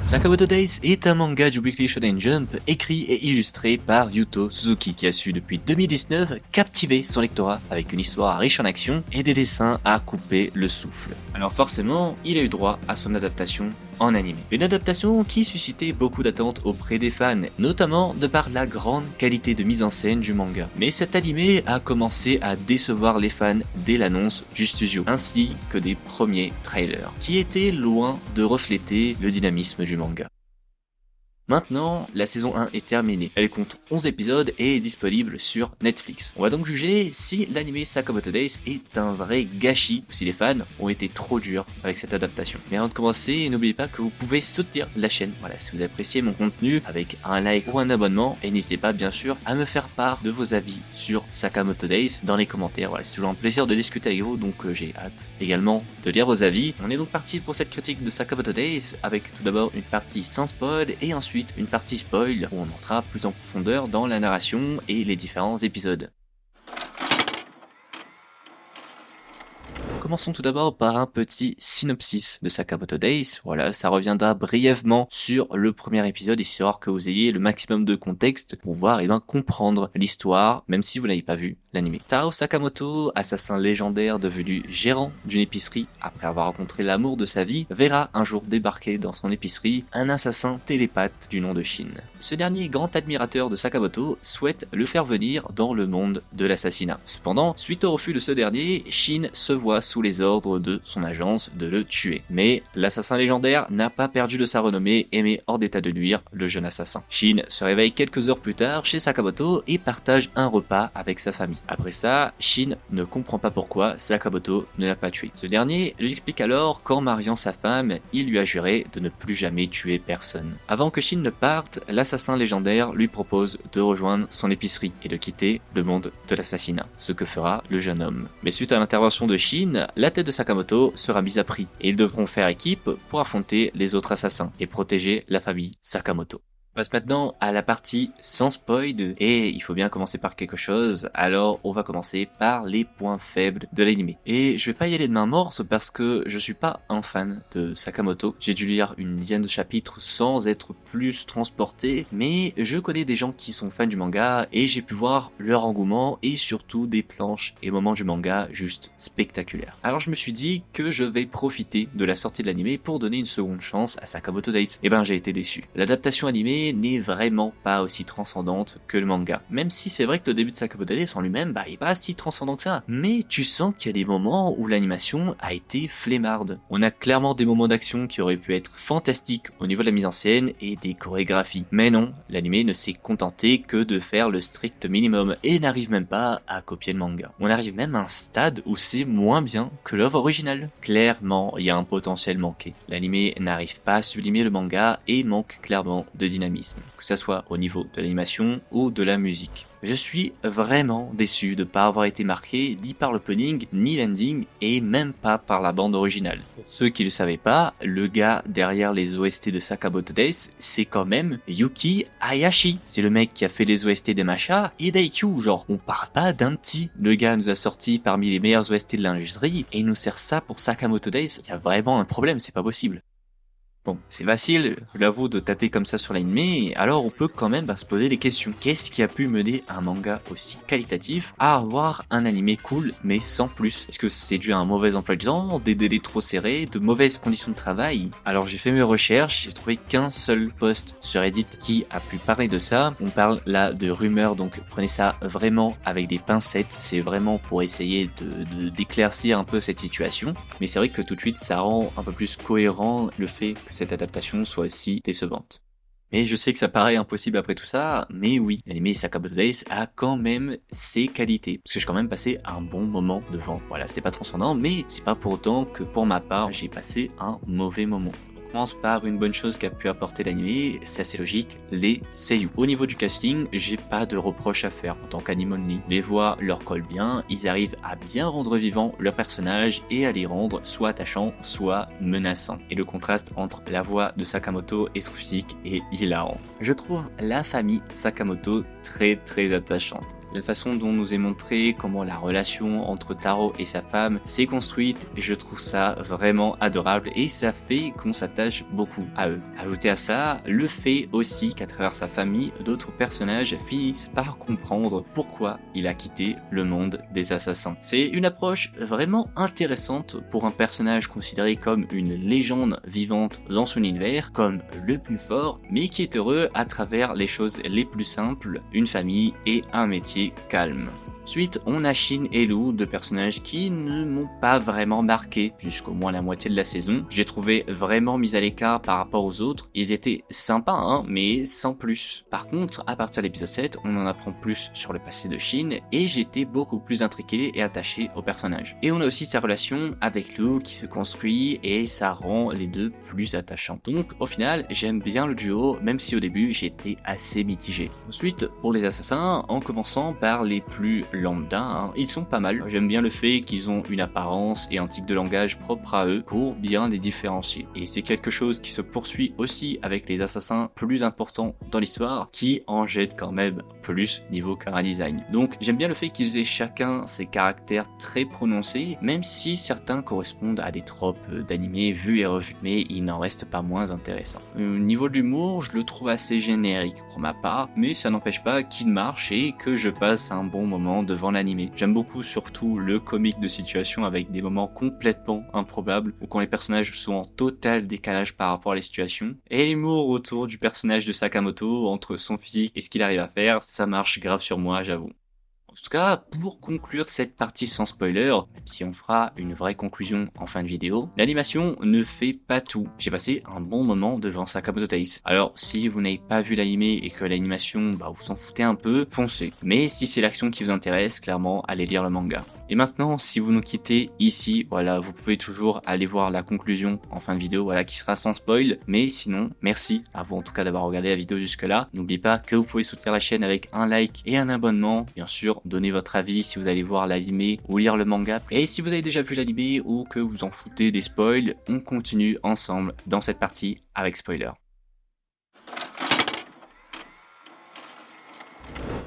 Sakamoto Days est un manga du Weekly Shonen Jump écrit et illustré par Yuto Suzuki qui a su depuis 2019 captiver son lectorat avec une histoire riche en action et des dessins à couper le souffle. Alors forcément, il a eu droit à son adaptation en anime. Une adaptation qui suscitait beaucoup d'attentes auprès des fans, notamment de par la grande qualité de mise en scène du manga. Mais cet animé a commencé à décevoir les fans dès l'annonce du studio, ainsi que des premiers trailers, qui étaient loin de refléter le dynamisme du manga. Maintenant, la saison 1 est terminée. Elle compte 11 épisodes et est disponible sur Netflix. On va donc juger si l'anime Sakamoto Days est un vrai gâchis ou si les fans ont été trop durs avec cette adaptation. Mais avant de commencer, n'oubliez pas que vous pouvez soutenir la chaîne. Voilà, si vous appréciez mon contenu avec un like ou un abonnement. Et n'hésitez pas bien sûr à me faire part de vos avis sur Sakamoto Days dans les commentaires. Voilà, c'est toujours un plaisir de discuter avec vous, donc j'ai hâte également de lire vos avis. On est donc parti pour cette critique de Sakamoto Days avec tout d'abord une partie sans spoil et ensuite une partie spoil où on entrera plus en profondeur dans la narration et les différents épisodes. Commençons tout d'abord par un petit synopsis de Sakamoto Days. Voilà, ça reviendra brièvement sur le premier épisode, histoire que vous ayez le maximum de contexte pour voir et comprendre l'histoire, même si vous n'avez pas vu l'anime. Taro Sakamoto, assassin légendaire devenu gérant d'une épicerie après avoir rencontré l'amour de sa vie, verra un jour débarquer dans son épicerie un assassin télépathe du nom de Shin. Ce dernier grand admirateur de Sakamoto souhaite le faire venir dans le monde de l'assassinat. Cependant, suite au refus de ce dernier, Shin se voit sous les ordres de son agence de le tuer. Mais l'assassin légendaire n'a pas perdu de sa renommée et met hors d'état de nuire le jeune assassin. Shin se réveille quelques heures plus tard chez Sakamoto et partage un repas avec sa famille. Après ça, Shin ne comprend pas pourquoi Sakamoto ne l'a pas tué. Ce dernier lui explique alors qu'en mariant sa femme, il lui a juré de ne plus jamais tuer personne. Avant que Shin ne parte, l'assassin légendaire lui propose de rejoindre son épicerie et de quitter le monde de l'assassinat, ce que fera le jeune homme. Mais suite à l'intervention de Shin, la tête de Sakamoto sera mise à prix et ils devront faire équipe pour affronter les autres assassins et protéger la famille Sakamoto. On passe maintenant à la partie sans spoil et il faut bien commencer par quelque chose, alors on va commencer par les points faibles de l'anime. Et je vais pas y aller de main morte parce que je suis pas un fan de Sakamoto, j'ai dû lire une dizaine de chapitres sans être plus transporté, mais je connais des gens qui sont fans du manga et j'ai pu voir leur engouement et surtout des planches et moments du manga juste spectaculaires. Alors je me suis dit que je vais profiter de la sortie de l'anime pour donner une seconde chance à Sakamoto Days. Et ben j'ai été déçu. L'adaptation animée n'est vraiment pas aussi transcendante que le manga. Même si c'est vrai que le début de Sakamoto Days en lui-même, il est pas si transcendant que ça. Mais tu sens qu'il y a des moments où l'animation a été flemmarde. On a clairement des moments d'action qui auraient pu être fantastiques au niveau de la mise en scène et des chorégraphies. Mais non, l'anime ne s'est contenté que de faire le strict minimum et n'arrive même pas à copier le manga. On arrive même à un stade où c'est moins bien que l'œuvre originale. Clairement, il y a un potentiel manqué. L'anime n'arrive pas à sublimer le manga et manque clairement de dynamisme, que ça soit au niveau de l'animation ou de la musique. Je suis vraiment déçu de ne pas avoir été marqué ni par l'opening, ni l'ending, et même pas par la bande originale. Pour ceux qui ne le savaient pas, le gars derrière les OST de Sakamoto Days, c'est quand même Yuki Hayashi. C'est le mec qui a fait les OST des Masha et d'Aikyu, genre, on parle pas d'un petit. Le gars nous a sorti parmi les meilleurs OST de l'industrie, et il nous sert ça pour Sakamoto Days. Il y a vraiment un problème, c'est pas possible. Bon, c'est facile, je l'avoue, de taper comme ça sur l'anime, alors on peut quand même se poser des questions. Qu'est-ce qui a pu mener un manga aussi qualitatif à avoir un anime cool, mais sans plus? Est-ce que c'est dû à un mauvais emploi du temps, des délais trop serrés, de mauvaises conditions de travail? Alors j'ai fait mes recherches, j'ai trouvé qu'un seul post sur Reddit qui a pu parler de ça. On parle là de rumeurs, donc prenez ça vraiment avec des pincettes, c'est vraiment pour essayer d'éclaircir un peu cette situation. Mais c'est vrai que tout de suite ça rend un peu plus cohérent le fait que cette adaptation soit aussi décevante. Mais je sais que ça paraît impossible après tout ça, mais oui, l'anime Sakamoto Days a quand même ses qualités, parce que j'ai quand même passé un bon moment devant. Voilà, c'était pas transcendant, mais c'est pas pour autant que pour ma part, j'ai passé un mauvais moment. On commence par une bonne chose qu'a pu apporter l'anime, c'est assez logique, les seiyuu. Au niveau du casting, j'ai pas de reproches à faire en tant qu'anime only. Les voix leur collent bien, ils arrivent à bien rendre vivant leurs personnages et à les rendre soit attachants, soit menaçants. Et le contraste entre la voix de Sakamoto et son physique est hilarant. Je trouve la famille Sakamoto très attachante. La façon dont nous est montré comment la relation entre Taro et sa femme s'est construite, je trouve ça vraiment adorable et ça fait qu'on s'attache beaucoup à eux. Ajouter à ça, le fait aussi qu'à travers sa famille, d'autres personnages finissent par comprendre pourquoi il a quitté le monde des assassins. C'est une approche vraiment intéressante pour un personnage considéré comme une légende vivante dans son univers, comme le plus fort, mais qui est heureux à travers les choses les plus simples, une famille et un métier calme. Ensuite, on a Shin et Lou, deux personnages qui ne m'ont pas vraiment marqué jusqu'au moins la moitié de la saison. J'ai trouvé vraiment mis à l'écart par rapport aux autres. Ils étaient sympas, hein, mais sans plus. Par contre, à partir de l'épisode 7, on en apprend plus sur le passé de Shin et j'étais beaucoup plus intrigué et attaché au personnage. Et on a aussi sa relation avec Lou qui se construit et ça rend les deux plus attachants. Donc, au final, j'aime bien le duo, même si au début, j'étais assez mitigé. Ensuite, pour les assassins, en commençant par les plus lambda, hein, ils sont pas mal. J'aime bien le fait qu'ils ont une apparence et un type de langage propre à eux pour bien les différencier. Et c'est quelque chose qui se poursuit aussi avec les assassins plus importants dans l'histoire, qui en jettent quand même plus niveau chara design. Donc j'aime bien le fait qu'ils aient chacun ses caractères très prononcés, même si certains correspondent à des tropes d'animés vus et revus, mais il n'en reste pas moins intéressant. Au niveau de l'humour, je le trouve assez générique pour ma part, mais ça n'empêche pas qu'il marche et que je passe un bon moment devant l'animé. J'aime beaucoup surtout le comique de situation avec des moments complètement improbables ou quand les personnages sont en total décalage par rapport à les situations. Et l'humour autour du personnage de Sakamoto, entre son physique et ce qu'il arrive à faire, ça marche grave sur moi, j'avoue. En tout cas, pour conclure cette partie sans spoiler, même si on fera une vraie conclusion en fin de vidéo, l'animation ne fait pas tout. J'ai passé un bon moment devant Sakamoto Days. Alors, si vous n'avez pas vu l'animé et que l'animation, vous en foutez un peu, foncez. Mais si c'est l'action qui vous intéresse, clairement, allez lire le manga. Et maintenant, si vous nous quittez ici, voilà, vous pouvez toujours aller voir la conclusion en fin de vidéo, voilà, qui sera sans spoil. Mais sinon, merci à vous en tout cas d'avoir regardé la vidéo jusque-là. N'oubliez pas que vous pouvez soutenir la chaîne avec un like et un abonnement. Bien sûr, donnez votre avis si vous allez voir l'animé ou lire le manga. Et si vous avez déjà vu l'animé ou que vous en foutez des spoils, on continue ensemble dans cette partie avec spoiler.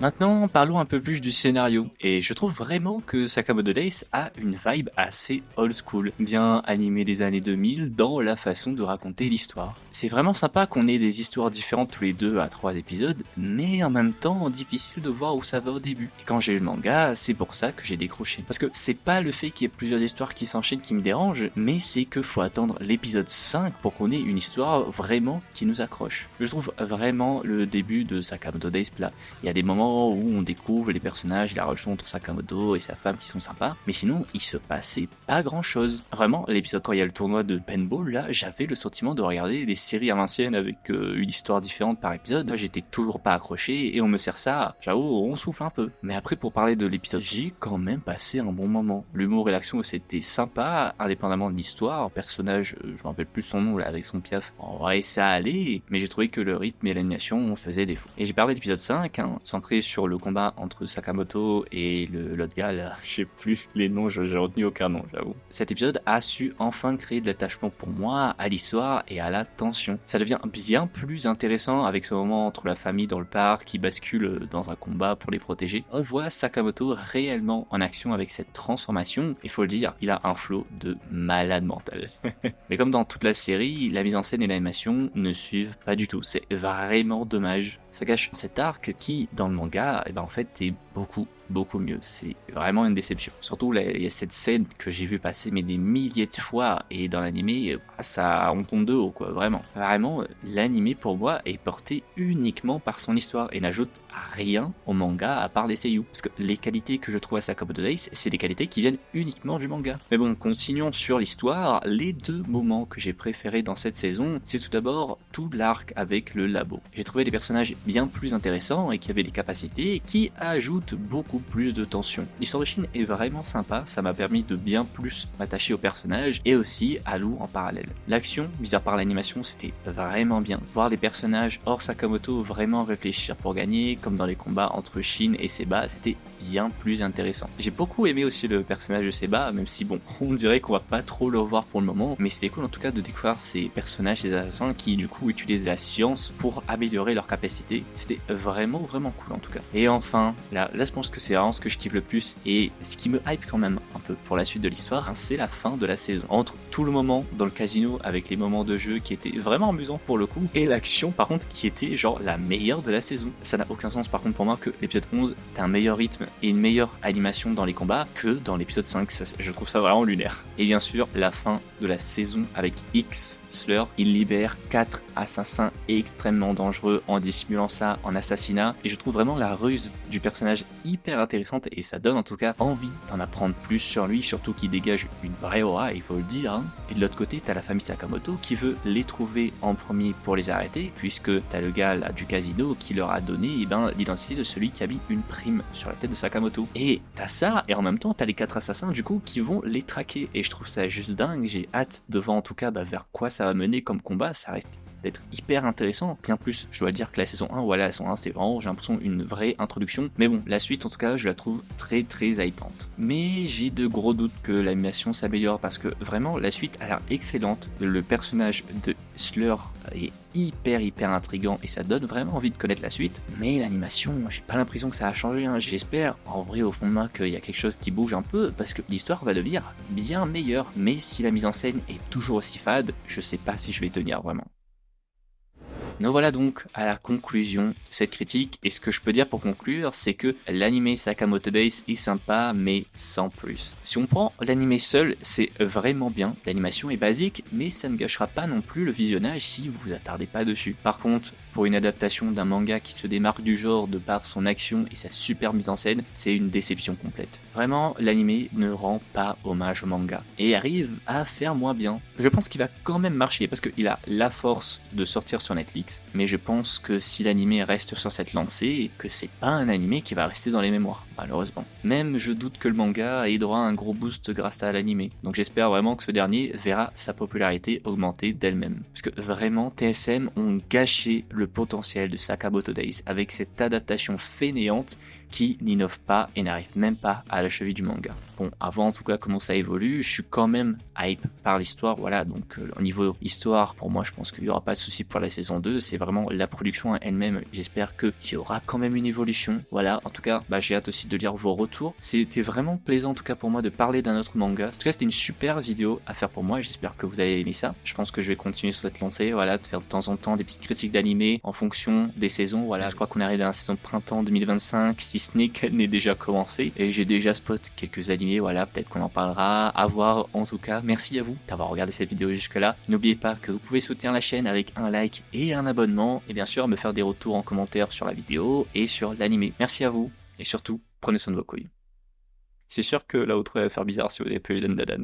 Maintenant, parlons un peu plus du scénario. Et je trouve vraiment que Sakamoto Days a une vibe assez old school, bien animée des années 2000 dans la façon de raconter l'histoire. C'est vraiment sympa qu'on ait des histoires différentes tous les 2 à 3 épisodes, mais en même temps difficile de voir où ça va au début. Et quand j'ai lu le manga, c'est pour ça que j'ai décroché. Parce que c'est pas le fait qu'il y ait plusieurs histoires qui s'enchaînent qui me dérange, mais c'est que faut attendre l'épisode 5 pour qu'on ait une histoire vraiment qui nous accroche. Je trouve vraiment le début de Sakamoto Days plat. Il y a des moments où on découvre les personnages, la relation entre Sakamoto et sa femme qui sont sympas, mais sinon il se passait pas grand chose. Vraiment, l'épisode quand il y a le tournoi de paintball, là j'avais le sentiment de regarder des séries à l'ancienne avec une histoire différente par épisode. Là j'étais toujours pas accroché et on me sert ça, j'avoue, on souffle un peu. Mais après pour parler de l'épisode, j'ai quand même passé un bon moment. L'humour et l'action c'était sympa, indépendamment de l'histoire. Le personnage, je me rappelle plus son nom là avec son piaf, en vrai ça allait, mais j'ai trouvé que le rythme et l'animation faisaient défaut. Et j'ai parlé d'épisode 5, centré sur le combat entre Sakamoto et l'autre gars là, je sais plus les noms, j'ai retenu aucun nom, j'avoue. Cet épisode a su enfin créer de l'attachement pour moi à l'histoire et à la tension. Ça devient bien plus intéressant avec ce moment entre la famille dans le parc qui bascule dans un combat pour les protéger. On voit Sakamoto réellement en action avec cette transformation, il faut le dire, il a un flow de malade mental. Mais comme dans toute la série, la mise en scène et l'animation ne suivent pas du tout, c'est vraiment dommage. Ça gâche cet arc qui, dans le manga, en fait, est beaucoup mieux. C'est vraiment une déception. Surtout, là, il y a cette scène que j'ai vu passer mais des milliers de fois et dans l'animé, ça, on tombe de haut, quoi, vraiment. Vraiment, l'animé pour moi est porté uniquement par son histoire et n'ajoute rien au manga à part des seiyuu. Parce que les qualités que je trouve à Sakamoto Days, c'est des qualités qui viennent uniquement du manga. Mais bon, continuons sur l'histoire. Les 2 moments que j'ai préférés dans cette saison, c'est tout d'abord tout l'arc avec le labo. J'ai trouvé des personnages bien plus intéressants et qui avaient des capacités qui ajoutent beaucoup plus de tension. L'histoire de Shin est vraiment sympa, ça m'a permis de bien plus m'attacher au personnage et aussi à Lou en parallèle. L'action, mis à part l'animation, c'était vraiment bien. Voir les personnages hors Sakamoto vraiment réfléchir pour gagner, comme dans les combats entre Shin et Seba, c'était bien plus intéressant. J'ai beaucoup aimé aussi le personnage de Seba, même si bon, on dirait qu'on va pas trop le revoir pour le moment, mais c'était cool en tout cas de découvrir ces personnages, ces assassins qui du coup utilisent la science pour améliorer leurs capacités. C'était vraiment cool en tout cas. tout cas. Et enfin, là je pense que c'est vraiment ce que je kiffe le plus et ce qui me hype quand même un peu pour la suite de l'histoire, c'est la fin de la saison. Entre tout le moment dans le casino avec les moments de jeu qui étaient vraiment amusants pour le coup et l'action par contre qui était genre la meilleure de la saison. Ça n'a aucun sens par contre pour moi que l'épisode 11 t'as un meilleur rythme et une meilleure animation dans les combats que dans l'épisode 5. Je trouve ça vraiment lunaire. Et bien sûr, la fin de la saison avec X, Slur, il libère 4 assassins extrêmement dangereux en dissimulant ça en assassinat. Et je trouve vraiment la ruse du personnage hyper intéressante et ça donne en tout cas envie d'en apprendre plus sur lui, surtout qu'il dégage une vraie aura, il faut le dire. Hein. Et de l'autre côté, t'as la famille Sakamoto qui veut les trouver en premier pour les arrêter, puisque t'as le gars là, du casino qui leur a donné l'identité de celui qui a mis une prime sur la tête de Sakamoto. Et t'as ça, et en même temps t'as les 4 assassins du coup qui vont les traquer. Et je trouve ça juste dingue, j'ai hâte de voir en tout cas vers quoi ça va mener comme combat, ça reste d'être hyper intéressant. Bien plus, je dois dire que la saison 1, voilà, la saison 1 c'était vraiment, j'ai l'impression, une vraie introduction. Mais bon, la suite en tout cas, je la trouve très hypante. Mais j'ai de gros doutes que l'animation s'améliore parce que vraiment la suite a l'air excellente. Le personnage de Slur est hyper intriguant et ça donne vraiment envie de connaître la suite. Mais l'animation, j'ai pas l'impression que ça a changé. Hein. J'espère en vrai au fond de moi qu'il y a quelque chose qui bouge un peu parce que l'histoire va devenir bien meilleure. Mais si la mise en scène est toujours aussi fade, je sais pas si je vais tenir vraiment. Nous voilà donc à la conclusion de cette critique, et ce que je peux dire pour conclure, c'est que l'anime Sakamoto Days est sympa, mais sans plus. Si on prend l'anime seul, c'est vraiment bien, l'animation est basique, mais ça ne gâchera pas non plus le visionnage si vous vous attardez pas dessus. Par contre, pour une adaptation d'un manga qui se démarque du genre de par son action et sa super mise en scène, c'est une déception complète. Vraiment, l'anime ne rend pas hommage au manga, et arrive à faire moins bien. Je pense qu'il va quand même marcher, parce qu'il a la force de sortir sur Netflix, mais je pense que si l'anime reste sur cette lancée, que c'est pas un anime qui va rester dans les mémoires, malheureusement. Même je doute que le manga ait droit à un gros boost grâce à l'anime, donc j'espère vraiment que ce dernier verra sa popularité augmenter d'elle-même. Parce que vraiment, TSM ont gâché le potentiel de Sakamoto Days avec cette adaptation fainéante qui n'innove pas et n'arrive même pas à la cheville du manga. Bon, avant en tout cas comment ça évolue, je suis quand même hype par l'histoire, voilà, donc au niveau histoire, pour moi je pense qu'il n'y aura pas de souci pour la saison 2, c'est vraiment la production elle-même, j'espère qu'il y aura quand même une évolution, voilà, en tout cas, j'ai hâte aussi de lire vos retours, c'était vraiment plaisant en tout cas pour moi de parler d'un autre manga, en tout cas c'était une super vidéo à faire pour moi et j'espère que vous allez aimer ça, je pense que je vais continuer sur cette lancée, voilà, de faire de temps en temps des petites critiques d'animé en fonction des saisons, voilà, je crois qu'on arrive à la saison de printemps 2025, si ce n'est qu'elle n'est déjà commencée et j'ai déjà spot quelques animés, voilà, peut-être qu'on en parlera, à voir en tout cas. Merci à vous d'avoir regardé cette vidéo jusque là. N'oubliez pas que vous pouvez soutenir la chaîne avec un like et un abonnement et bien sûr me faire des retours en commentaire sur la vidéo et sur l'animé. Merci à vous et surtout prenez soin de vos couilles. C'est sûr que la outro va faire bizarre si vous n'avez pas eu le Dadan.